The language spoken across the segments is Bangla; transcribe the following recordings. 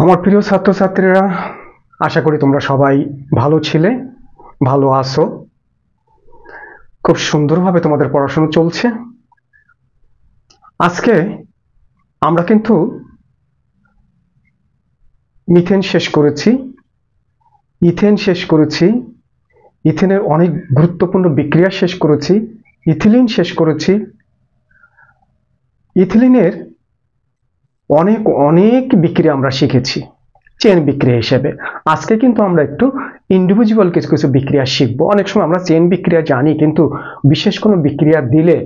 আমার প্রিয় ছাত্রছাত্রীরা, আশা করি তোমরা সবাই ভালো ছিলে, ভালো আছো। খুব সুন্দরভাবে তোমাদের পড়াশোনা চলছে। আজকে আমরা কিন্তু মিথেন শেষ করেছি, ইথেন শেষ করেছি, ইথেনের অনেক গুরুত্বপূর্ণ বিক্রিয়া শেষ করেছি, ইথিলিন শেষ করেছি। ইথিলিনের অনেক অনেক বিক্রিয়া আমরা শিখেছি চেন বিক্রিয়া হিসেবে। আজকে কিন্তু আমরা একটু ইন্ডিভিজুয়াল কিছু কিছু বিক্রিয়া শিখবো। অনেক সময় আমরা চেন বিক্রিয়া জানি, কিন্তু বিশেষ কোনো বিক্রিয়া দিলে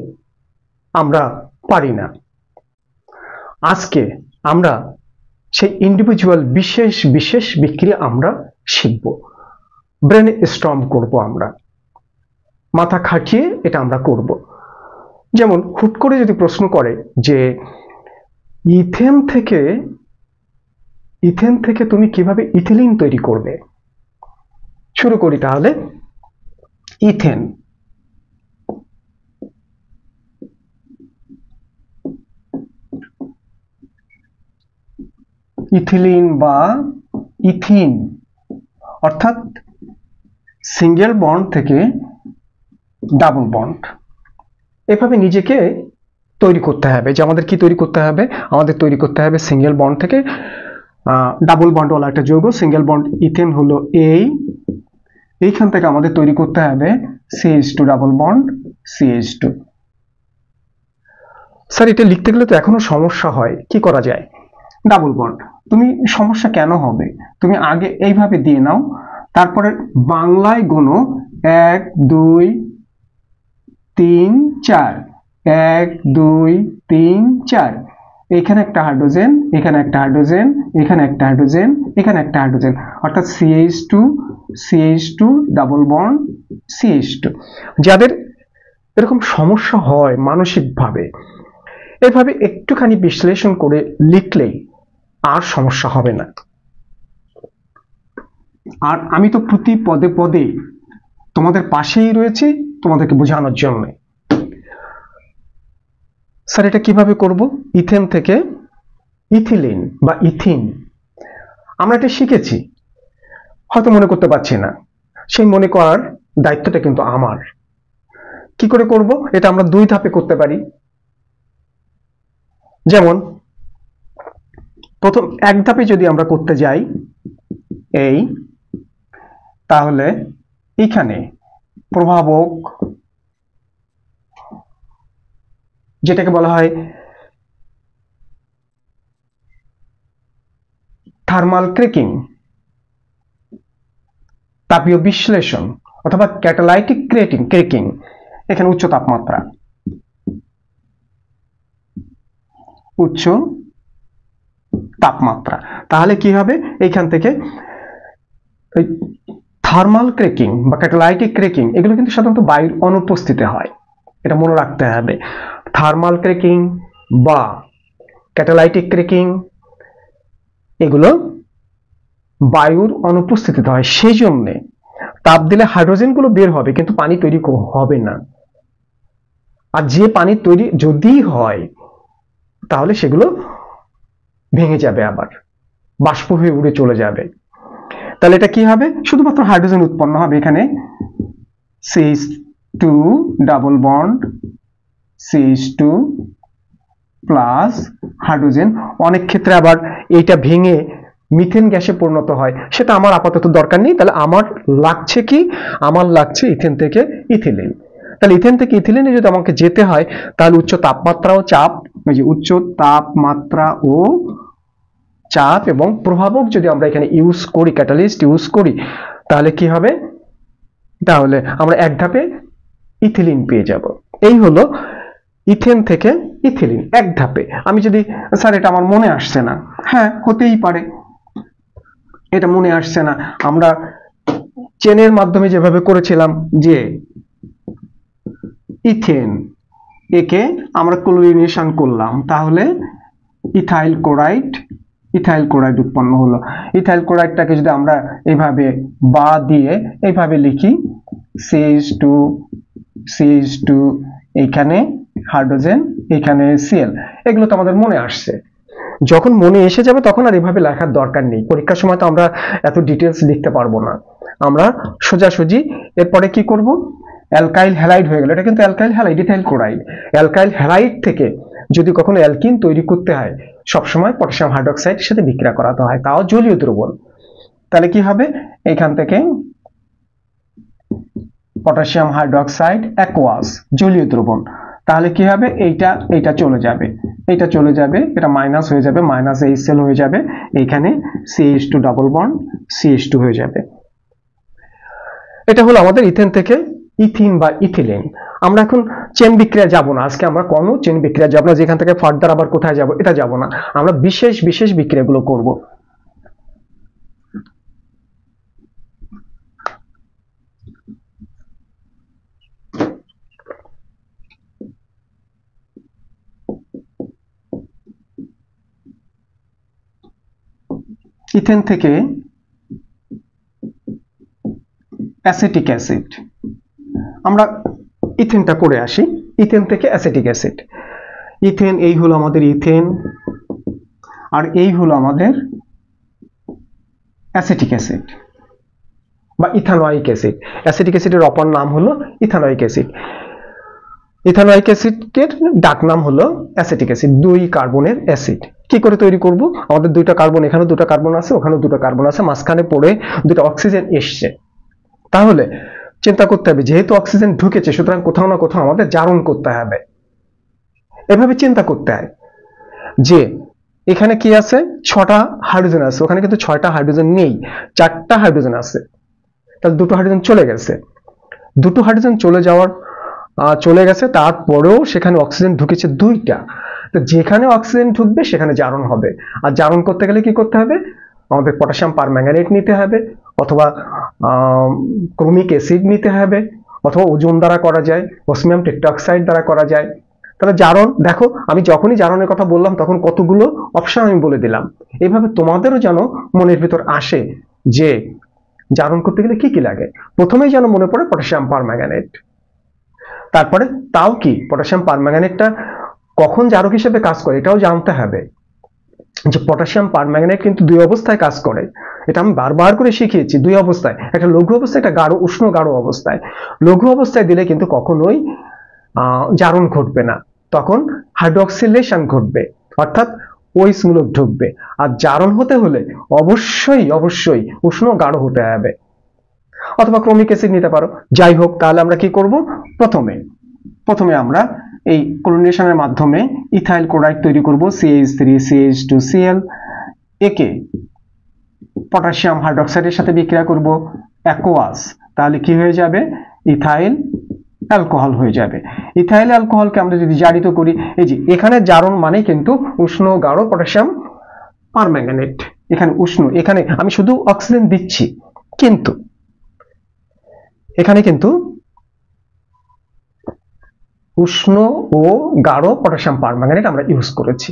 আমরা পারি না। আজকে আমরা সেই ইন্ডিভিজুয়াল বিশেষ বিশেষ বিক্রিয়া আমরা শিখবো, ব্রেন স্টর্ম করব, আমরা মাথা খাটিয়ে এটা আমরা করব। যেমন হুট করে যদি প্রশ্ন করে যে ইথেন থেকে তুমি কিভাবে ইথিলিন তৈরি করবে, শুরু করি তাহলে। ইথেন, ইথিলিন বা ইথিন অর্থাৎ সিঙ্গেল বন্ড থেকে ডাবল বন্ড, এভাবে নিজেকে তৈরি করতে হবে। যে আমাদের কি তৈরি করতে হবে, আমাদের তৈরি করতে হবে সিঙ্গেল বন্ড থেকে ডাবল বন্ডওয়ালা একটা যৌগ। সিঙ্গেল বন্ড ইথেন হলো এইখান থেকে আমাদের তৈরি করতে হবে CH2 double bond CH2। Sir এটা লিখতে গেলে তো এখনো সমস্যা হয়, কি করা যায়? ডাবল বন্ড, তুমি সমস্যা কেন হবে, তুমি আগে এইভাবে দিয়ে নাও, তারপরে বাংলায় গোনো 1 2 3 4, 1 2 3 4। এখানে একটা হাইড্রোজেন, এখানে একটা হাইড্রোজেন, এখানে একটা হাইড্রোজেন, এখানে একটা হাইড্রোজেন, অর্থাৎ CH2 ডাবল বন্ড CH2। যাদের এরকম সমস্যা হয় মানসিকভাবে, এভাবে একটুখানি বিশ্লেষণ করে লিখলেই আর সমস্যা হবে না। আর আমি তো প্রতি পদে পদে তোমাদের পাশেই রয়েছি তোমাদেরকে বোঝানোর জন্য। স্যার এটা কিভাবে করব? ইথেন থেকে ইথিলিন বা ইথিন, আমরা এটা শিখেছি, হয়তো মনে করতে পারছি না। সেই মনে করার দায়িত্বটা কিন্তু আমার। কি করে করব? এটা আমরা দুই ধাপে করতে পারি। যেমন প্রথম এক ধাপে যদি আমরা করতে যাই তাহলে এখানে প্রভাবক, যেটাকে বলা হয় থার্মাল ক্র্যাকিং, তাপীয় বিশ্লেষণ অথবা ক্যাটালাইটিক ক্র্যাকিং, এখানে উচ্চ তাপমাত্রা, তাহলে কি হবে? এইখান থেকে থার্মাল ক্র্যাকিং বা ক্যাটালাইটিক ক্র্যাকিং, এগুলো কিন্তু সাধারণত বায়ুর অনুপস্থিতিতে হয়, এটা মনে রাখতে হবে। থার্মাল ক্র্যাকিং বা ক্যাটালাইটিক ক্র্যাকিং এগুলো বায়ুর অনুপস্থিতিতে হয়, সেই জন্য তাপ দিলে হাইড্রোজেনগুলো বের হবে, কিন্তু পানি তৈরি হবে না। আর যে পানি তৈরি যদি হয় তাহলে সেগুলো ভেঙে যাবে, আবার বাষ্প হয়ে উড়ে চলে যাবে। তাহলে এটা কি হবে? শুধুমাত্র হাইড্রোজেন উৎপন্ন হবে এখানে, CH2 double bond CH2 plus hydrogen. অনেক ক্ষেত্রে আবার এইটা ভেঙে মিথেন গ্যাসে পরিণত হয়, সেটা আমার আপাতত দরকার নেই। তাহলে আমার লাগছে কি? আমার লাগছে ইথেন থেকে ইথিলিন। তাহলে ইথেন থেকে ইথিলিনে যদি আমাকে যেতে হয়, তাহলে উচ্চ তাপমাত্রা ও চাপ, উচ্চ তাপমাত্রা ও চাপ এবং প্রভাবক যদি আমরা এখানে ইউজ করি, ক্যাটালিস্ট ইউজ করি, তাহলে কি হবে? তাহলে আমরা এক ধাপে ইথিলিন পেয়ে যাব। এই হলো ইথেন থেকে ইথিলিন, এক ধাপে। আমি যদি স্যার এটা আমার মনে আসছে না, হ্যাঁ হতেই পারে এটা মনে আসছে না। আমরা চেনের মাধ্যমে যেভাবে করেছিলাম, যে ইথেন একে আমরা ক্লোরিনেশন করলাম, তাহলে ইথাইল ক্লোরাইড উৎপন্ন হলো। ইথাইল ক্লোরাইডটাকে যদি আমরা এইভাবে বা দিয়ে এইভাবে লিখি, CH2 এইখানে হাইড্রোজেন, এখানে Cl, এগুলো তো আমাদের মনে আসছে যখন মনে এসে যাবে তখন আর এভাবে লেখার দরকার নেই। পরীক্ষার সময় তো আমরা এত ডিটেলস লিখতে পারবো না, আমরা সোজাসুজি এরপরে কি করব, অ্যালকাইল হ্যালাইড হয়ে গেল, এটা কিন্তু alkyl halide, ethyl chloride. Alkyl halide থেকে যদি কখনো অ্যালকিন তৈরি করতে হয় সবসময় পটাশিয়াম হাইড্রোক্সাইডের সাথে বিক্রিয়া করাতে হয়, তাও জলীয় দ্রবণ। তাহলে কি হবে, এখান থেকে পটাশিয়াম হাইড্রোক্সাইড অ্যাকোয়াস জলীয় দ্রবণ, তাহলে কি হবে, এইটা চলে যাবে, এটা মাইনাস হয়ে যাবে, মাইনাস এইচএল হয়ে যাবে, এইখানে CH2 ডাবল বন্ড CH2 হয়ে যাবে। এটা হলো আমাদের ইথেন থেকে ইথিন বা ইথিলিন। আমরা এখন চেন বিক্রিয়া যাব না, আজকে আমরা কোনো চেন বিক্রিয়া যাব না, যেখান থেকে ফার্দার আবার কোথায় যাব এটা যাব না, আমরা বিশেষ বিশেষ বিক্রিয়াগুলো করব। ইথেন থেকে অ্যাসিটিক অ্যাসিড, আমরা ইথেনটা করে আসি। ইথেন থেকে অ্যাসিটিক অ্যাসিড, ইথেন এই হলো আমাদের ইথেন, আর এই হলো আমাদের অ্যাসিটিক অ্যাসিড বা ইথানোয়িক অ্যাসিড। অ্যাসিটিক অ্যাসিডের অপর নাম হলো ইথানোয়িক অ্যাসিড। ইথানোয়িক অ্যাসিডের ডাক নাম হলো অ্যাসিটিক অ্যাসিড, 2 কার্বনের অ্যাসিড। কি করে তৈরি করব, আমাদের 2টা কার্বন, এখানে 2টা কার্বন আছে, ওখানে 2টা কার্বন আছে, মাঝখানে পড়ে 2টা অক্সিজেন এসছে। তাহলে চিন্তা করতে হবে, যেহেতু অক্সিজেন ঢুকেছে সুতরাং কোথাও না কোথাও আমাদের জারণ করতে হবে। এভাবে চিন্তা করতে হয় যে এখানে কি আছে, 6টা হাইড্রোজেন আছে, ওখানে কিন্তু 6টা হাইড্রোজেন নেই, 4টা হাইড্রোজেন আছে, তাহলে 2টো হাইড্রোজেন চলে গেছে। 2টো হাইড্রোজেন চলে গেছে, তারপরেও সেখানে অক্সিজেন ঢুকেছে 2টা। তো যেখানে অক্সিজেন ঢুকবে সেখানে জারণ হবে, আর জারণ করতে গেলে কি করতে হবে, আমাদের পটাশিয়াম পারম্যাঙ্গানেট নিতে হবে, অথবা ক্রোমিক অ্যাসিড নিতে হবে, অথবা ওজোন দ্বারা করা যায়, অসমিয়াম টেট্রাঅক্সাইড দ্বারা করা যায়। তাহলে জারণ, দেখো আমি যখনই জারণের কথা বললাম তখন কতগুলো অপশন আমি বলে দিলাম। এইভাবে তোমাদেরও যেন মনের ভিতর আসে যে জারণ করতে গেলে কি কি লাগে। প্রথমেই যেন মনে পড়ে পটাশিয়াম পারম্যাঙ্গানেট, তারপরে তাও কি পটাশিয়াম পারম্যাঙ্গানেটটা কখন জারক হিসেবে কাজ করে এটাও জানতে হবে, যে পটাশিয়াম পারম্যাঙ্গানেট কিন্তু 2 অবস্থায় কাজ করে, এটা আমি বারবার করে শিখিয়েছি। 2 অবস্থায়, একটা লঘু অবস্থায়, একটা গাঢ় উষ্ণ গাঢ় অবস্থায়। লঘু অবস্থায় দিলে কিন্তু কখনোই জারণ ঘটবে না, তখন হাইড্রোক্সিলেশন ঘটবে, অর্থাৎ ওইস মূলক ঢুকবে। আর জারণ হতে হলে অবশ্যই অবশ্যই উষ্ণ গাঢ় হতে হবে, অথবা ক্রোমিক অ্যাসিড নিতে পারো। যাই হোক, তাহলে আমরা কি করব, প্রথমে আমরা এই ক্লোরিনেশনের মাধ্যমে ইথাইল ক্লোরাইড তৈরি করব, CH3CH2Cl, একে পটাশিয়াম হাইড্রোক্সাইডের সাথে বিক্রিয়া করব অ্যাকোয়াস, তাহলে কি হয়ে যাবে, ইথাইল অ্যালকোহল হয়ে যাবে। ইথাইল অ্যালকোহলকে আমরা যদি জারিত করি, এই যে এখানে জারণ মানে কিন্তু উষ্ণ গাঢ় পটাশিয়াম পারম্যাঙ্গানেট, এখানে উষ্ণ, এখানে আমি শুধু অক্সিজেন দিচ্ছি, কিন্তু এখানে কিন্তু উষ্ণ ও গাঢ় পটাশিয়াম পারম্যাঙ্গানেট আমরা ইউজ করেছি।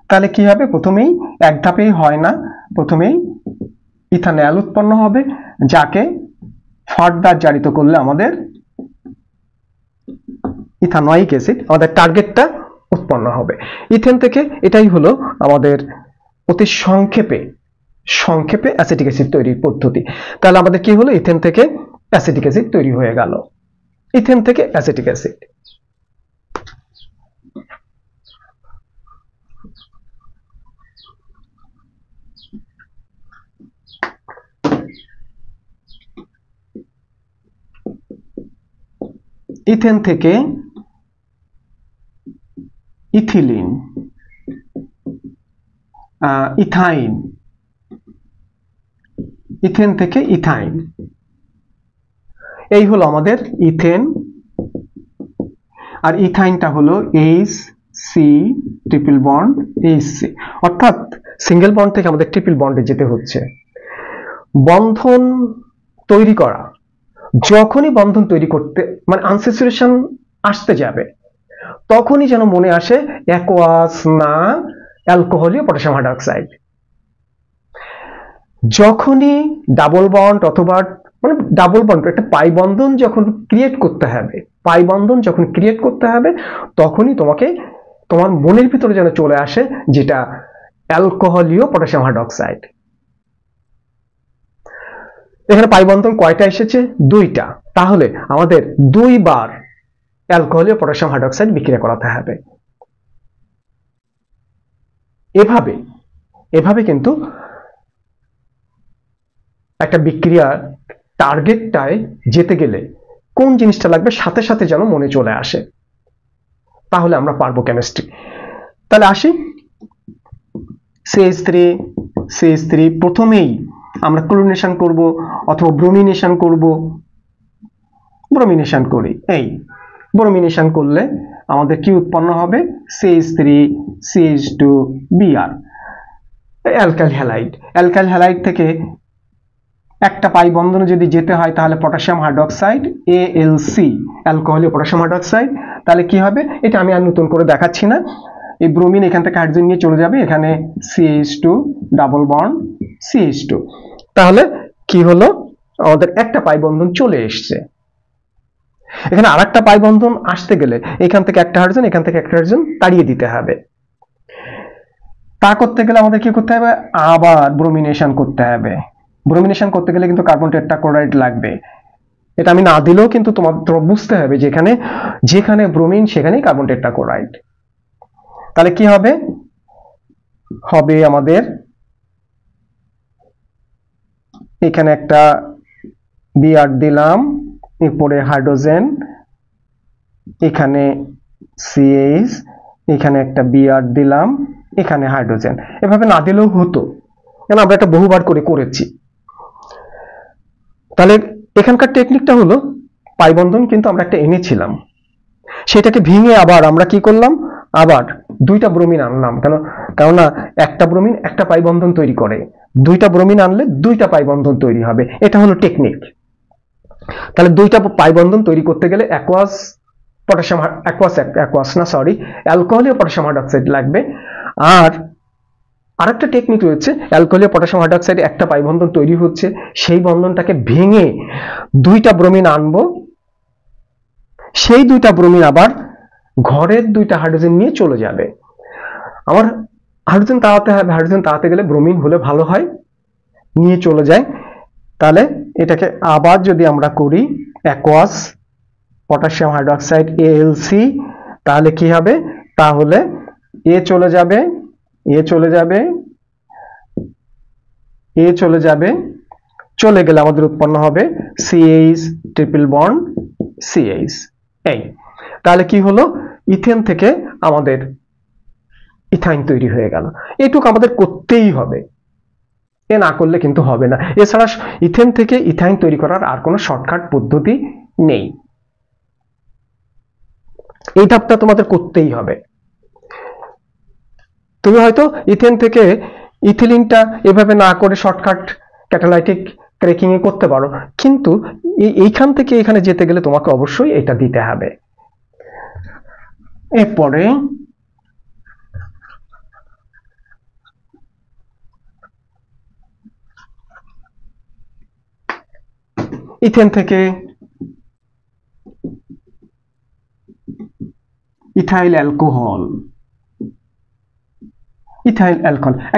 তাহলে কি হবে, প্রথমেই এক ধাপেই হয় না, প্রথমেই ইথানল উৎপন্ন হবে, যাকে ফার্দার জারিত করলে আমাদের ইথানোয়িক অ্যাসিড, আমাদের টার্গেটটা উৎপন্ন হবে। ইথেন থেকে এটাই হলো আমাদের অতি সংক্ষেপে অ্যাসিটিক অ্যাসিড তৈরির পদ্ধতি। তাহলে আমাদের কি হলো, ইথেন থেকে অ্যাসিটিক অ্যাসিড তৈরি হয়ে গেল। ইথেন থেকে অ্যাসিটিক অ্যাসিড। ইথেন থেকে ইথিলিন, ইথাইন, ইথেন থেকে ইথাইন, এই হলো আমাদের ইথেন। আর ইথাইনটা হলো HC ট্রিপল বন্ড HC, অর্থাৎ সিঙ্গেল বন্ড থেকে আমাদের ট্রিপল বন্ডে যেতে হচ্ছে। বন্ধন তৈরি করা, যখনই বন্ধন তৈরি করতে মানে আনস্যাচুরেশন আসতে যাবে তখনই যেন মনে আসে অ্যাকোয়াস না অ্যালকোহলীয় পটাশিয়াম হাইড্রোক্সাইড। যখনই ডাবল বন্ড অথবা মানে ডাবল বন্ড একটা পাই বন্ধন যখন ক্রিয়েট করতে হবে তখনই তোমাকে তোমার মনের ভিতরে যেন চলে আসে যেটা অ্যালকোহলীয় পটাশিয়াম হাইড্রোক্সাইড। এখানে পাই বন্ধন কয়টা এসেছে? 2টা। তাহলে আমাদের 2 বার অ্যালকোহলীয় পটাশিয়াম হাইড্রোক্সাইড বিক্রিয়া করাতে হবে। এভাবে কিন্তু একটা বিক্রিয়ার টার্গেটটায় যেতে গেলে কোন জিনিসটা লাগবে সাথে সাথে যেন মনে চলে আসে, তাহলে আমরা পারবো কেমিস্ট্রি। তাহলে আসি CH3 প্রথমেই আমরা ক্লোরিনেশন করব অথবা ব্রোমিনেশন করব। ব্রোমিনেশন করি, এই ব্রোমিনেশন করলে আমাদের কি উৎপন্ন হবে? CH3CH2Br, alkyl halide. Alkyl halide থেকে একটা পাই বন্ধনে যদি যেতে হয় তাহলে পটাশিয়াম হাইড্রোক্সাইড AlC, অ্যালকোহলীয় পটাশিয়াম হাইড্রোক্সাইড। তাহলে কি হবে? এটা আমি আর নতুন করে দেখাচ্ছি না। এই ব্রোমিন এখান থেকে হাইড্রোজেন নিয়ে চলে যাবে, এখানে CH2 ডাবল বন্ড CH2। তাহলে কি হলো? আমাদের একটা পাই বন্ধন চলে এসছে। এখানে আরেকটা পাই বন্ধন আসতে গেলে এখান থেকে একটা হাইড্রোজেন, এখান থেকে একটা হাইড্রোজেন তাড়িয়ে দিতে হবে। তা করতে গেলে আমাদের কি করতে হবে? আবার ব্রোমিনেশন করতে হবে। ব্রোমিনেশন করতে গেলে কিন্তু কার্বন টেট্রাক্লোরাইড লাগবে। এটা আমি না দিলেও কিন্তু তোমার বুঝতে হবে যেখানে ব্রোমিন সেখানেই কার্বন টেট্রাক্লোরাইড। তাহলে কি হবে? আমাদের এখানে একটা Br দিলাম, এরপরে হাইড্রোজেন, এখানে CH, এখানে একটা Br দিলাম, এখানে হাইড্রোজেন। এভাবে না দিলেও হতো, কেন আমরা এটা বহুবার করেছি। তাহলে এখানকার টেকনিকটা হলো পাই বন্ধন কিন্তু আমরা একটা এনেছিলাম, সেটাকে ভেঙে আবার আমরা কি করলাম? আবার 2টা ব্রোমিন আনলাম। কেননা একটা ব্রোমিন একটা পাই বন্ধন তৈরি করে, 2টা ব্রোমিন আনলে 2টা পাই বন্ধন তৈরি হবে। এটা হলো টেকনিক। তাহলে 2টা পাই বন্ধন তৈরি করতে গেলে অ্যালকোহলীয় পটাশিয়াম হাইড্রোক্সাইড লাগবে। আর আরেকটা টেকনিক রয়েছে, অ্যালকোহলীয় পটাশিয়াম হাইড্রোক্সাইড একটা পাই বন্ধন তৈরি হচ্ছে, সেই বন্ধনটাকে ভেঙে 2টা ব্রোমিন আনবো, সেই 2টা ব্রোমিন আবার ঘরের 2টা হাইড্রোজেন নিয়ে চলে যাবে। আমার হাইড্রোজেন তাড়াতে হবে, হাইড্রোজেন তাড়াতে গেলে ব্রোমিন হলে ভালো হয়, নিয়ে চলে যায়। তাহলে এটাকে আবার যদি আমরা করি অ্যাকোয়াস পটাশিয়াম হাইড্রোক্সাইড AlC, তাহলে কি হবে? তাহলে এ চলে চলে গেলে আমাদের উৎপন্ন হবে CH ট্রিপল বন্ড CH। এই তাহলে কি হলো? ইথেন থেকে আমাদের ইথাইন তৈরি হয়ে গেল। এটুকু আমাদের করতেই হবে, এ না করলে কিন্তু হবে না। এছাড়া ইথেন থেকে ইথাইন তৈরি করার আর কোনো শর্টকাট পদ্ধতি নেই। এই ধাপটা তোমাদের করতেই হবে। তুমি হয়তো ইথেন থেকে ইথিলিনটা এভাবে না করে শর্টকাট ক্যাটালাইটিক ক্র্যাকিং এ করতে পারো, কিন্তু এইখান থেকে এখানে যেতে গেলে তোমাকে অবশ্যই এটা দিতে হবে। এরপরে ইথেন থেকে ইথাইল অ্যালকোহল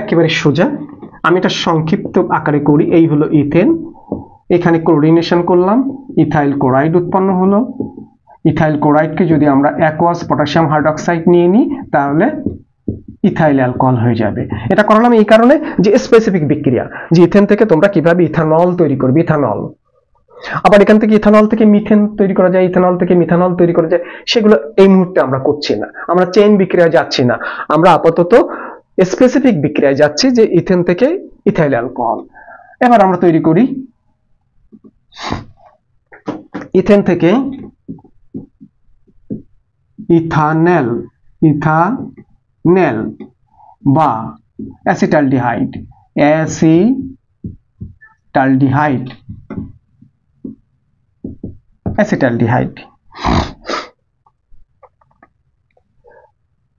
একেবারে সোজা। আমি এটা সংক্ষিপ্ত আকারে করি। এই হলো ইথেন, এখানে ক্লোরিনেশন করলাম, ইথাইল ক্লোরাইড উৎপন্ন হলো। ইথাইল ক্লোরাইডকে যদি আমরা অ্যাকোয়াস পটাশিয়াম হাইড্রোক্সাইড নিয়ে নিই তাহলে ইথাইল অ্যালকোহল হয়ে যাবে। এটা করলাম এই কারণে যে স্পেসিফিক বিক্রিয়া, যে ইথেন থেকে তোমরা কিভাবে ইথানল তৈরি করবে, ইথানল। আবার এখান থেকে ইথানল থেকে মিথেন তৈরি করা যায়, ইথানল থেকে মিথানল তৈরি করা যায়, সেগুলো এই মুহূর্তে আমরা করছি না, আমরা চেইন বিক্রিয়ায় যাচ্ছি না। আমরা আপাতত স্পেসিফিক বিক্রিয়ায় যাচ্ছি, যে ইথেন থেকে ইথাইল অ্যালকোহল। এবার আমরা তৈরি করি ইথেন থেকে ইথানেল বা অ্যাসিটালডিহাইড।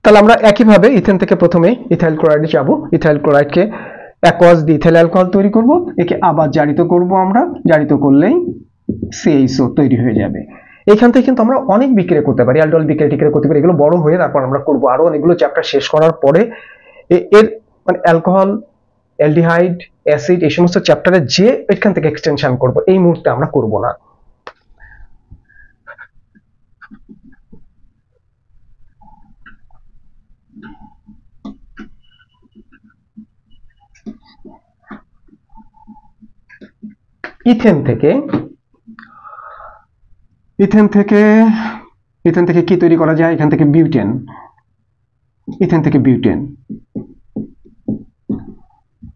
তাহলে আমরা একইভাবে ইথেন থেকে প্রথমে ইথাইল ক্লোরাইডে যাব, ইথাইল ক্লোরাইডকে অ্যাকোয়াস দিয়ে ইথাইল অ্যালকোহল তৈরি করব, একে আবার জারিত করব। আমরা জারিত করলেই CHO তৈরি হয়ে যাবে। এখান থেকে কিন্তু আমরা অনেক বিক্রিয়া করতে পারি, অ্যালডোল বিক্রিয়া টিক্রিয়া করতে পারি, এগুলো বড় হয়ে তারপর আমরা করব। আরো অনেকগুলো চ্যাপ্টার শেষ করার পরে এর মানে অ্যালকোহল, অ্যালডিহাইড, অ্যাসিড এই সমস্ত চ্যাপ্টারে যে এখান থেকে এক্সটেনশন করব, এই মুহূর্তে আমরা করব না। ইথেন থেকে কি তৈরি করা যায়? এখান থেকে বিউটেন, ইথেন থেকে বিউটেন।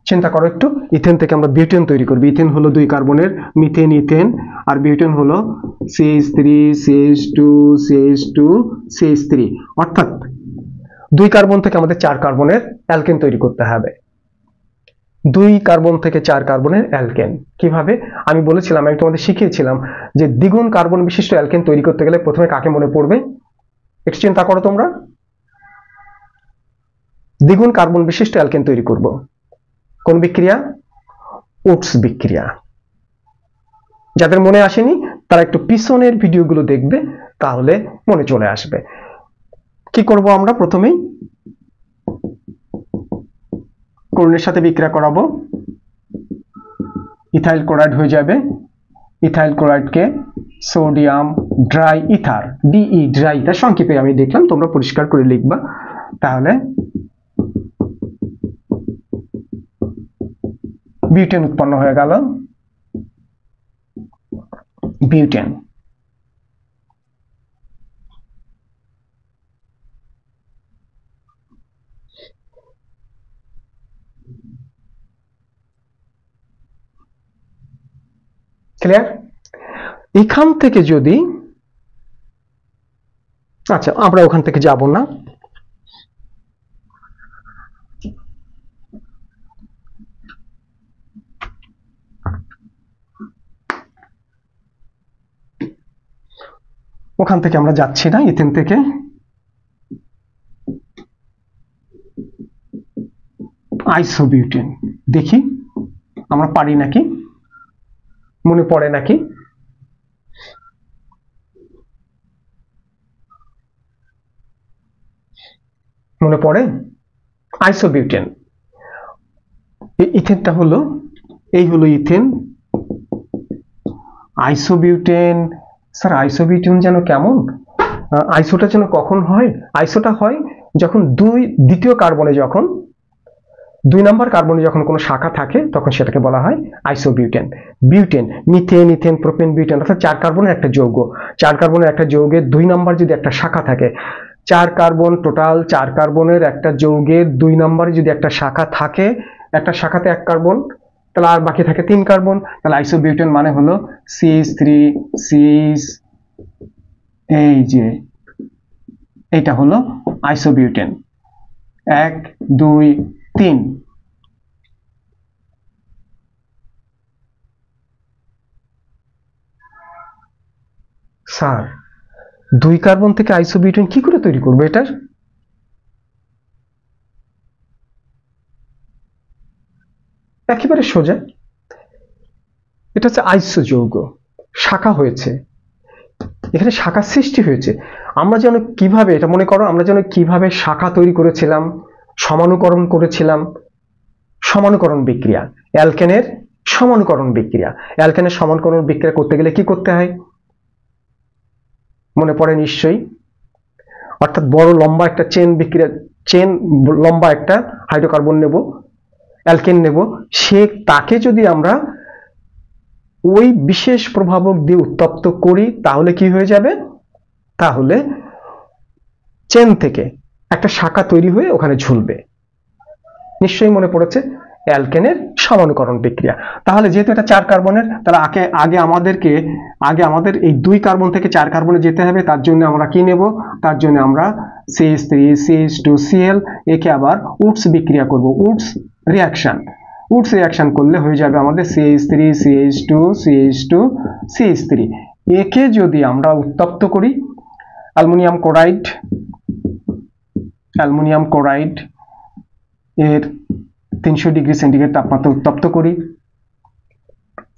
চিন্তা করো একটু, ইথেন থেকে আমরা বিউটেন তৈরি করব। ইথেন হলো 2 কার্বনের, মিথেন, ইথেন, আর বিউটেন হলো CH3 CH2 CH2 CH3, অর্থাৎ 2 কার্বন থেকে আমাদের 4 কার্বনের অ্যালকেন তৈরি করতে হবে। 2 কার্বন থেকে 4 কার্বনের অ্যালকেন কিভাবে? আমি বলেছিলাম, আমি তোমাদের শিখিয়েছিলাম যে দ্বিগুণ কার্বন বিশিষ্ট অ্যালকেন তৈরি করতে গেলে প্রথমে কাকে মনে পড়বে? একটু চিন্তা করো তোমরা। দ্বিগুণ কার্বন বিশিষ্ট অ্যালকেন তৈরি করব কোন বিক্রিয়া? উডস বিক্রিয়া। যাদের মনে আসেনি তারা একটু পিছনের ভিডিওগুলো দেখবে, তাহলে মনে চলে আসবে। কি করব আমরা? প্রথমেই ক্লোরিনের সাথে বিক্রিয়া করাবো, ইথাইল ক্লোরাইড হয়ে যাবে। ইথাইল ক্লোরাইডকে sodium dry ether, DE dry ether সংক্ষেপে আমি দেখলাম, তোমরা পরিষ্কার করে লিখবা। তাহলে বিউটেন উৎপন্ন হয়ে গেল, বিউটেন। ক্লিয়ার? এখান থেকে যদি, আচ্ছা আমরা ওখান থেকে যাব না, ওখান থেকে আমরা যাচ্ছি না। ইথেন থেকে আইসোবিউটেন দেখি আমরা পারি নাকি, মনে পড়ে নাকি? মনে পড়ে? আইসোবিউটেন, ইথেনটা হলো, এই হলো ইথেন, আইসোবিউটেন। স্যার আইসোবিউটেন যেন কেমন? আইসোটা যেন কখন হয়? আইসোটা হয় যখন দ্বিতীয় কার্বনে, যখন 2 নম্বর কার্বনে যখন কোনো শাখা থাকে তখন সেটাকে বলা হয় isobutane. Butane, methane, ethane, propane, butane, অর্থাৎ 4 কার্বনের একটা যৌগ। 4 কার্বনের একটা যৌগের 2 নম্বর যদি একটা শাখা থাকে, 4 কার্বন টোটাল 4 কার্বনের একটা যৌগের 2 নম্বরে যদি একটা শাখা থাকে, একটা শাখাতে 1 কার্বন, তাহলে আর বাকি থাকে 3 কার্বন। তাহলে আইসোবিউটেন মানে হলো CH3 CH, এই যে এইটা হলো আইসোবিউটেন। 1 2 3। স্যার 2 কার্বন থেকে আইসোবিউটেন কি করে তৈরি করবো? এটার একেবারে সোজা, এটা হচ্ছে আইসো যৌগ, শাখা হয়েছে, এখানে শাখা সৃষ্টি হয়েছে। আমরা যেন কিভাবে, এটা মনে করো, আমরা যেন কিভাবে শাখা তৈরি করেছিলাম, সমানুকরণ করেছিলাম। সমানুকরণ বিক্রিয়া, অ্যালকেনের সমানুকরণ বিক্রিয়া। অ্যালকেনের সমানুকরণ বিক্রিয়া করতে গেলে কি করতে হয়? মনে পড়ে নিশ্চয়ই। অর্থাৎ বড় লম্বা একটা চেন লম্বা একটা হাইড্রোকার্বন নেব, অ্যালকেন নেব, তাকে যদি আমরা ওই বিশেষ প্রভাবক দিয়ে উত্তপ্ত করি তাহলে কি হয়ে যাবে? তাহলে চেন থেকে একটা শাখা তৈরি হয়ে ওখানে ঝুলবে। নিশ্চয়ই মনে পড়েছে, অ্যালকেনের সমানুকরণ বিক্রিয়া। তাহলে যেহেতু এটা 4 কার্বনের, তাহলে আগে আমাদের এই 2 কার্বন থেকে 4 কার্বনে যেতে হবে। তার জন্য আমরা কি নেব? তার জন্য আমরা CH3 CH2Cl, একে আবার উডস বিক্রিয়া করব, উডস রিয়াকশন করলে হয়ে যাবে আমাদের CH3 CH2 CH2 CH3। একে যদি আমরা উত্তপ্ত করি, অ্যালুমিনিয়াম ক্লোরাইড এর 300 ডিগ্রি সেন্টিগ্রেড তাপমাত্রা উত্তপ্ত করি,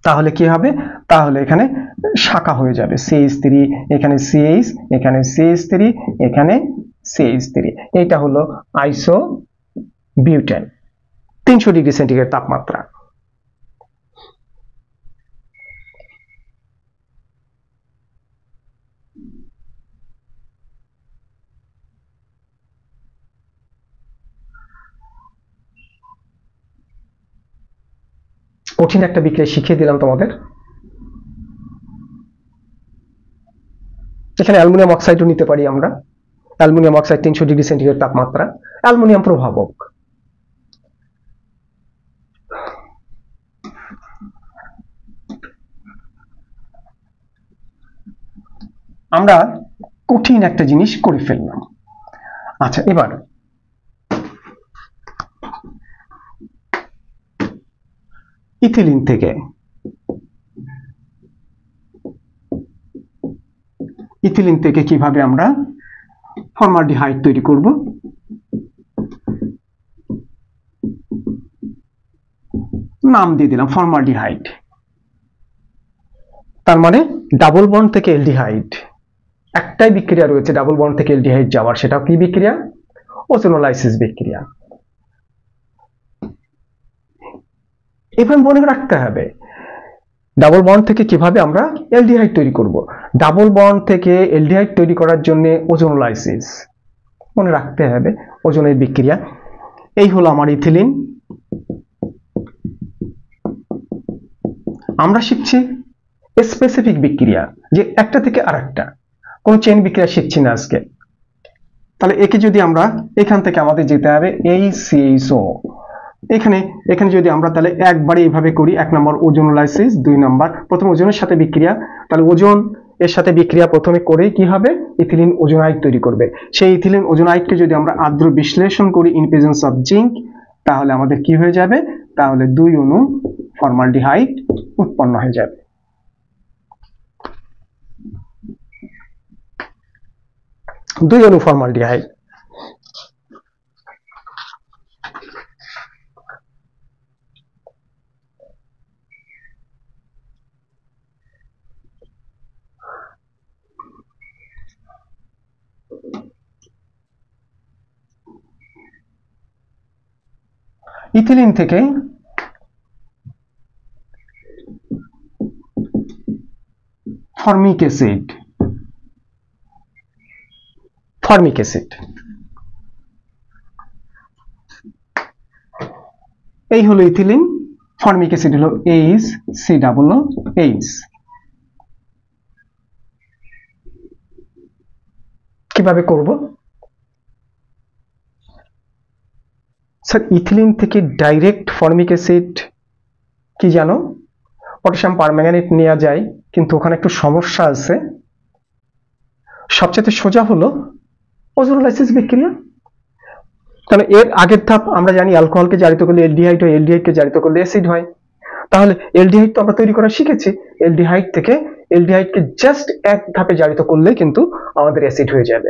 তাহলে কি হবে? তাহলে এখানে শাখা হয়ে যাবে, CH3, এখানে CH, এখানে CH3, এখানে CH3। এটা হলো আইসোবিউটেন। 300 ডিগ্রি সেন্টিগ্রেড তাপমাত্রা। কঠিন একটা বিক্রিয়া শিখিয়ে দিলাম তোমাদের। এখানে অ্যালুমিনিয়াম অক্সাইডও নিতে পারি আমরা। অ্যালুমিনিয়াম অক্সাইড 300 ডিগ্রি সেন্টিগ্রেড তাপমাত্রা, অ্যালুমিনিয়াম প্রভাবক। আমরা কঠিন একটা জিনিস করে ফেললাম। আচ্ছা, এবার ইথিলিন থেকে কিভাবে আমরা ফর্মালডিহাইড তৈরি করব। নাম দিয়ে দিলাম ফর্মালডিহাইড। তার মানে ডাবল বন্ড থেকে এলডিহাইড, একটাই বিক্রিয়া রয়েছে ডাবল বন্ড থেকে এলডিহাইড যাওয়ার, সেটাও কি বিক্রিয়া? ওজোনোলাইসিস বিক্রিয়া। এভাবে মনে রাখতে হবে ডাবল বন্ড থেকে কিভাবে আমরা এলডিহাইড তৈরি করব। ডাবল বন্ড থেকে এলডিহাইড তৈরি করার জন্য ওজোনোলাইসিস মনে রাখতে হবে, ওজনের বিক্রিয়া। এই হলো আমার ইথিলিন। আমরা শিখছি স্পেসিফিক বিক্রিয়া, যে একটা থেকে আরেকটা, কোন চেইন বিক্রিয়া শিখছি না আজকে। তাহলে একে যদি আমরা এখান থেকে আমাদের যেতে হবে HCHO, এখানে যদি আমরা তাহলে একবারে এইভাবে করি, 1 নম্বর ওজোনোলাইসিস, 2 নম্বর প্রথম ওজনের সাথে বিক্রিয়া, তাহলে ওজন এর সাথে বিক্রিয়া প্রথমে করে কি হবে? ইথিলিন ওজোনাইড তৈরি করবে। সেই ইথিলিন ওজোনাইডকে যদি আমরা আর্দ্র বিশ্লেষণ করি ইন প্রেজেন্স অফ জিঙ্ক, তাহলে আমাদের কি হয়ে যাবে? তাহলে 2 অণু ফর্মালডিহাইড উৎপন্ন হয়ে যাবে। দুই অণু ফর্মালডিহাইড। ইথিলিন থেকে ফর্মিক অ্যাসিড, এই হলো ইথিলিন, ফর্মিক অ্যাসিড হলো HCOOH। কিভাবে করব স্যার? ইথিলিন থেকে ডাইরেক্ট ফর্মিক অ্যাসিড কি জানো? পটাশিয়াম পারম্যাঙ্গানেট নেওয়া যায়, কিন্তু ওখানে একটু সমস্যা আছে। সবচেয়ে সোজা হলো ওজোনোলাইসিস বিক্রিয়া। তাহলে এর আগের ধাপ আমরা জানি অ্যালকোহলকে জারিত করলে এলডিহাইড হয়, এলডিহাইডকে জারিত করলে অ্যাসিড হয়। তাহলে এলডিহাইড তো আমরা তৈরি করা শিখেছি, এলডিহাইড থেকে এলডিহাইডকে জাস্ট এক ধাপে জারিত করলে কিন্তু আমাদের অ্যাসিড হয়ে যাবে।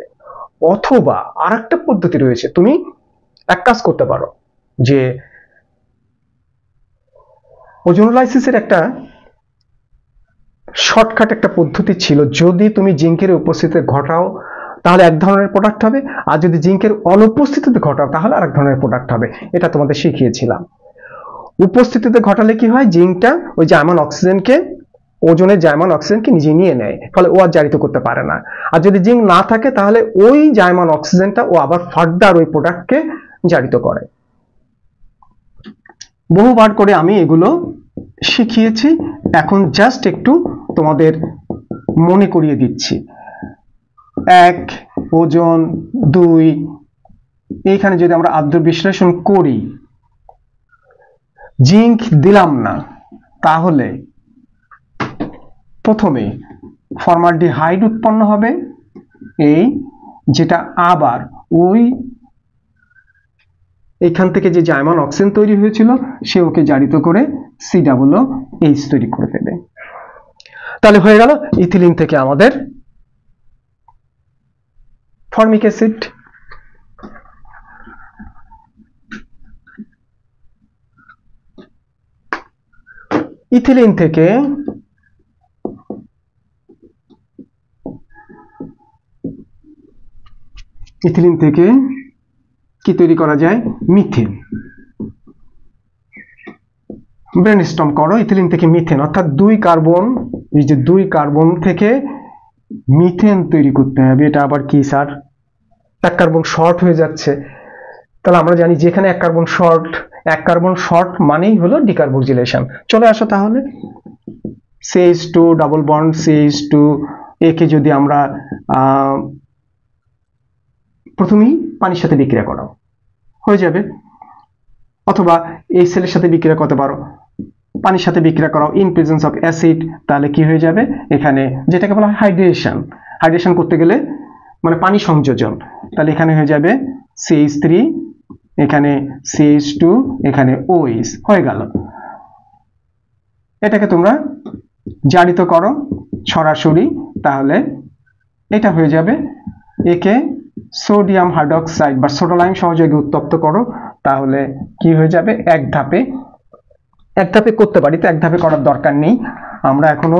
অথবা আরেকটা পদ্ধতি রয়েছে, তুমি এক কাজ করতে পারো, যে ওজোনোলাইসিসের একটা শর্টকাট একটা পদ্ধতি ছিল, যদি তুমি জিঙ্কের উপস্থিতিতে ঘটাও তাহলে এক ধরনের প্রোডাক্ট হবে, আর যদি জিঙ্কের অনুপস্থিতিতে ঘটাও তাহলে আরেক ধরনের প্রোডাক্ট হবে। এটা তোমাদের শিখিয়েছিলাম। উপস্থিতিতে ঘটালে কি হয়? জিঙ্কটা ওই জার্মান অক্সিজেনকে, ওজনের জার্মান অক্সিজেনকে নিজে নিয়ে নেয়, ফলে ও আর জারিত করতে পারে না। আর যদি জিঙ্ক না থাকে তাহলে ওই জার্মান অক্সিজেনটা ও আবার ফার্দার ওই প্রোডাক্টকে জারিত করে। বহুবার করে আমি এগুলো শিখিয়েছি, এখন জাস্ট একটু তোমাদের মনে করিয়ে দিচ্ছি। 1 ওজন, 2 এইখানে যদি আমরা আর্দ্র বিশ্লেষণ করি, জিঙ্ক দিলাম না, তাহলে প্রথমে ফর্মালডিহাইড উৎপন্ন হবে, এই যেটা আবার ওই এখান থেকে যে জার্মান অক্সিজেন তৈরি হয়েছিল সে ওকে জারিত করে COOH তৈরি করে দেবে। তাহলে হয়ে গেল ইথিলিন থেকে আমাদের ফর্মিক অ্যাসিড। ইথিলিন থেকে কি তৈরি করা যায়? মিথেন। ব্রেনস্টর্ম করো, ইথিলিন থেকে মিথেন, অর্থাৎ 2 কার্বন, এই যে 2 কার্বন থেকে মিথেন তৈরি করতে হবে। এটা আবার কি স্যার, 1 কার্বন শর্ট হয়ে যাচ্ছে। তাহলে আমরা জানি যেখানে 1 কার্বন শর্ট মানেই হলো ডিকার্বক্সিলেশন। চলে আসো তাহলে, CH2 ডাবল বন্ড CH2 একে যদি আমরা প্রথমেই পানির সাথে বিক্রিয়া করাও, হয়ে যাবে। অথবা এই সেলের সাথে বিক্রিয়া করতে পারো, পানির সাথে বিক্রিয়া করাও ইন প্রেজেন্স অফ অ্যাসিড, তাহলে কি হয়ে যাবে এখানে, যেটাকে বলা হয় হাইড্রেশন। হাইড্রেশন করতে গেলে মানে পানি সংযোজন, তাহলে এখানে হয়ে যাবে CH3, এখানে CH2, এখানে OH হয়ে গেল। এটাকে তোমরা জারিত করো সরাসরি, তাহলে এটা হয়ে যাবে। একে সোডিয়াম হাইড্রোক্সাইড বা সোডালাইম সহযোগে উত্তপ্ত করো, তাহলে কি হয়ে যাবে, এক ধাপে করতে পারি, তো এক ধাপে করার দরকার নেই, আমরা এখনো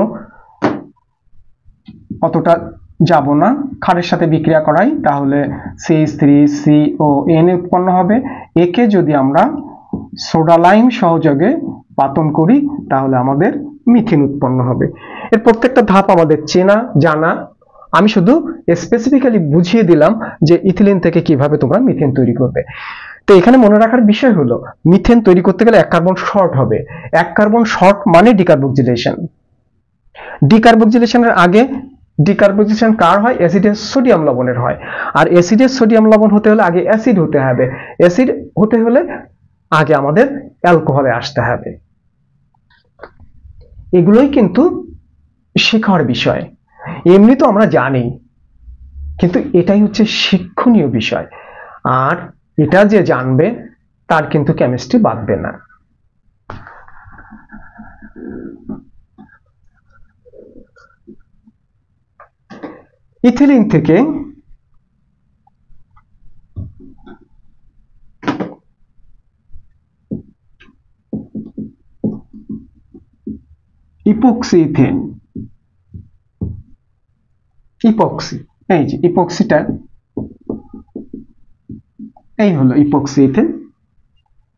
অতটা যাব না। ক্ষারের সাথে বিক্রিয়া করাই, তাহলে CH3CON উৎপন্ন হবে। একে যদি আমরা সোডালাইম সহযোগে পাতন করি, তাহলে আমাদের মিথেন উৎপন্ন হবে। এর প্রত্যেকটা ধাপ আমাদের চেনা জানা, আমি শুধু স্পেসিফিক্যালি বুঝিয়ে দিলাম যে ইথিলিন থেকে কিভাবে তোমরা মিথেন তৈরি করবে। তো এখানে মনে রাখার বিষয় হলো, মিথেন তৈরি করতে গেলে 1 কার্বন শর্ট হবে। 1 কার্বন শর্ট মানে ডিকার্বক্সিলেশন। ডিকার্বক্সিলেশনের আগে, ডিকার্বক্সিলেশন কার হয়, অ্যাসিডের সোডিয়াম লবণের হয়। আর অ্যাসিডের সোডিয়াম লবণ হতে হলে আগে অ্যাসিড হতে হবে, অ্যাসিড হতে হলে আগে আমাদের অ্যালকোহলে আসতে হবে। এগুলোই কিন্তু শেখার বিষয়, এমনি তো আমরা জানি, কিন্তু এটাই হচ্ছে শিক্ষণীয় বিষয়। আর এটা যে জানবে তার কিন্তু কেমিস্ট্রি বাদবে না। ইথিলিন থেকে ইপক্সি ইথেন, ইপক্সি, এই যে ইপক্সিটা, এই হলো ইপক্সি ইথেন।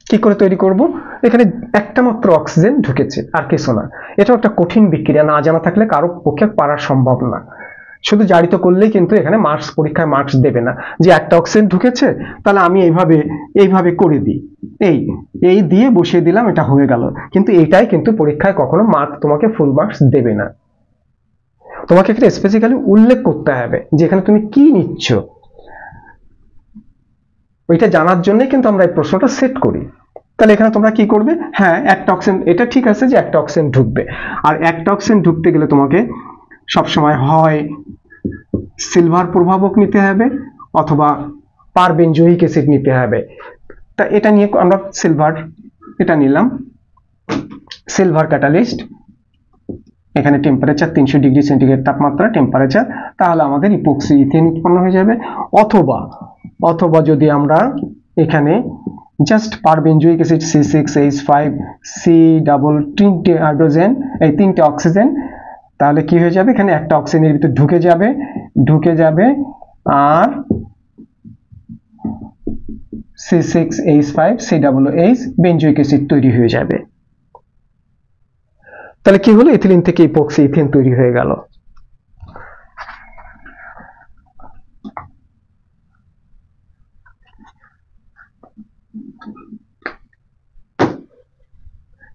কি করে তৈরি করব, এখানে একটা মাত্র অক্সিজেন ঢুকেছে আর কিছু না। এটাও একটা কঠিন বিক্রিয়া, না জানা থাকলে কারো পক্ষে পারা সম্ভব না। শুধু জারিত করলেই কিন্তু এখানে মার্কস, পরীক্ষায় মার্কস দেবে না যে একটা অক্সিজেন ঢুকেছে তাহলে আমি এইভাবে করে দিই, এই দিয়ে বসিয়ে দিলাম, এটা হয়ে গেল। কিন্তু এটাই কিন্তু পরীক্ষায় কখনো মার্ক তোমাকে ফুল মার্কস দেবে না। তোমাকে একটা স্পেসিফিক্যালি উল্লেখ করতে হবে যে এখানে তুমি কি নিচ্ছ, ওইটা জানার জন্য কিন্তু আমরা এই প্রশ্নটা সেট করি। তাহলে এখানে তোমরা কি করবে, হ্যাঁ একটা অক্সিজেন, এটা ঠিক আছে যে একটা অক্সিজেন ঢুকবে, আর একটা অক্সিজেন ঢুকতে গেলে তোমাকে সবসময় হয় সিলভার প্রভাবক নিতে হবে অথবা পারবেনজোয়িক অ্যাসিড নিতে হবে। তা এটা নিয়ে আমরা সিলভার, এটা নিলাম, সিলভার ক্যাটালিস্ট, এখানে টেম্পারেচার 300 ডিগ্রি সেন্টিগ্রেড তাপমাত্রা টেম্পারেচার, তাহলে আমাদের ইপক্সি ইথেন উৎপন্ন হয়ে যাবে। অথবা যদি আমরা এখানে just perbenzoic acid C6H5 C double, 3টে হাইড্রোজেন, এই 3টে অক্সিজেন, তাহলে কি হয়ে যাবে, এখানে একটা অক্সিজেনের ভিতরে ঢুকে যাবে আর C6H5 COOH বেনজোয়িক অ্যাসিড তৈরি হয়ে যাবে। তাহলে কি হলো, ইথিলিন থেকে ইপক্সি ইথেন তৈরি হয়ে গেল।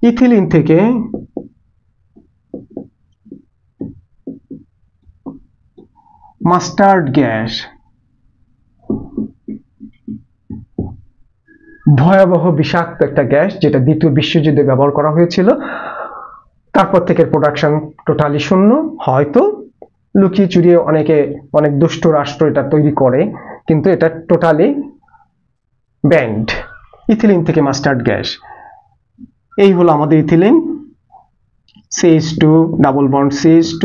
ইথিলিন থেকে মাস্টার্ড গ্যাস, ভয়াবহ বিষাক্ত একটা গ্যাস, যেটা দ্বিতীয় বিশ্বযুদ্ধে ব্যবহার করা হয়েছিল। তারপর থেকে প্রোডাকশন টোটালি শূন্য, হয়তো লুকিয়ে চুরিয়ে অনেক দুষ্ট রাষ্ট্র এটা তৈরি করে, কিন্তু এটা টোটালি ব্যান্ড। ইথিলিন থেকে মাস্টার্ড গ্যাস, এই হলো আমাদের ethylene, CH2 double bond CH2,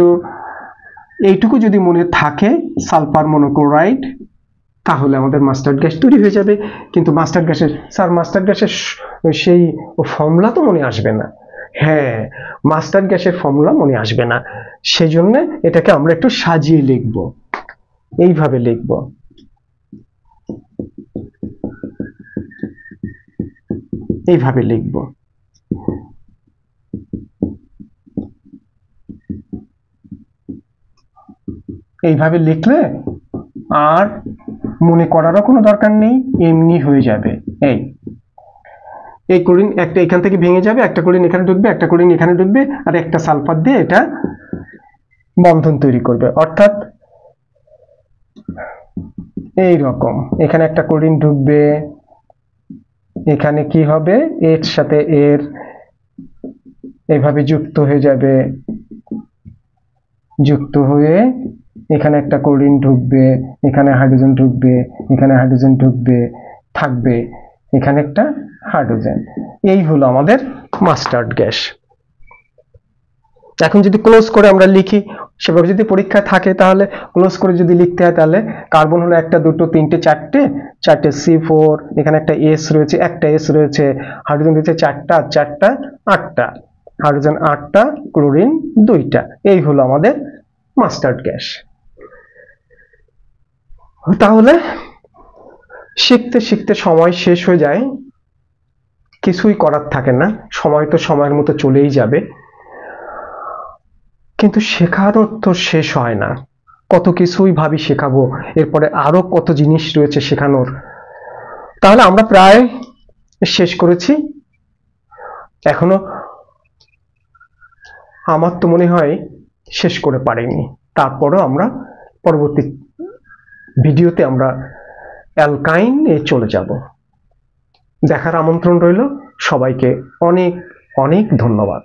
এইটুকু যদি মনে থাকে সালফার মনোক্লোরাইড, তাহলে আমাদের মাস্টার্ড গ্যাস তৈরি হয়ে যাবে। কিন্তু মাস্টার্ড গ্যাসের সেই ফর্মুলা তো মনে আসবে না। হ্যাঁ, মাস্টার্ড গ্যাসের ফর্মুলা মনে আসবে না, সেই জন্য এটাকে আমরা একটু সাজিয়ে লিখব, এইভাবে লিখব। এইভাবে লিখলে আর মনে করারও কোনো দরকার নেই, এমনি হয়ে যাবে। এই ক্লোরিন একটা এখান থেকে ভেঙে যাবে, একটা ক্লোরিন এখানে ঢুকবে, একটা ক্লোরিন এখানে ঢুকবে, আর একটা সালফার দিয়ে এটা বন্ধন তৈরি করবে। অর্থাৎ এই রকম এখানে একটা ক্লোরিন ঢুকবে, এখানে কি হবে, এর সাথে এর এইভাবে যুক্ত হয়ে যাবে, যুক্ত হয়ে এখানে একটা ক্লোরিন ঢুকবে, এখানে হাইড্রোজেন ঢুকবে, এখানে হাইড্রোজেন ঢুকবে, থাকবে এখানে একটা হাইড্রোজেন। এই হলো আমাদের মাস্টার্ড গ্যাস। এখন যদি ক্লোজ করে আমরা লিখি, সেভাবে যদি পরীক্ষায় থাকে তাহলে ক্লোজ করে যদি লিখতে হয়, তাহলে কার্বন হলো একটা, দুটো, তিনটে, চারটে, C4, এখানে একটা S রয়েছে, একটা S রয়েছে, হাইড্রোজেন রয়েছে চারটা, চারটা, আটটা, হাইড্রোজেন আটটা, ক্লোরিন দুইটা। এই হলো আমাদের মাস্টার্ড গ্যাস। তাহলে শিখতে শিখতে সময় শেষ হয়ে যায়, কিছুই করার থাকে না, সময় তো সময়ের মতো চলেই যাবে, কিন্তু শেখানোর তো শেষ হয় না। কত কিছুই ভাবি শেখাবো, এরপরে আরো কত জিনিস রয়েছে শেখানোর। তাহলে আমরা প্রায় শেষ করেছি। এখনো আমার তো মনে হয় শেষ করে পারিনি, তারপরও আমরা পরবর্তী ভিডিওতে আমরা অ্যালকাইনে চলে যাব। দেখার আমন্ত্রণ রইল। সবাইকে অনেক অনেক ধন্যবাদ।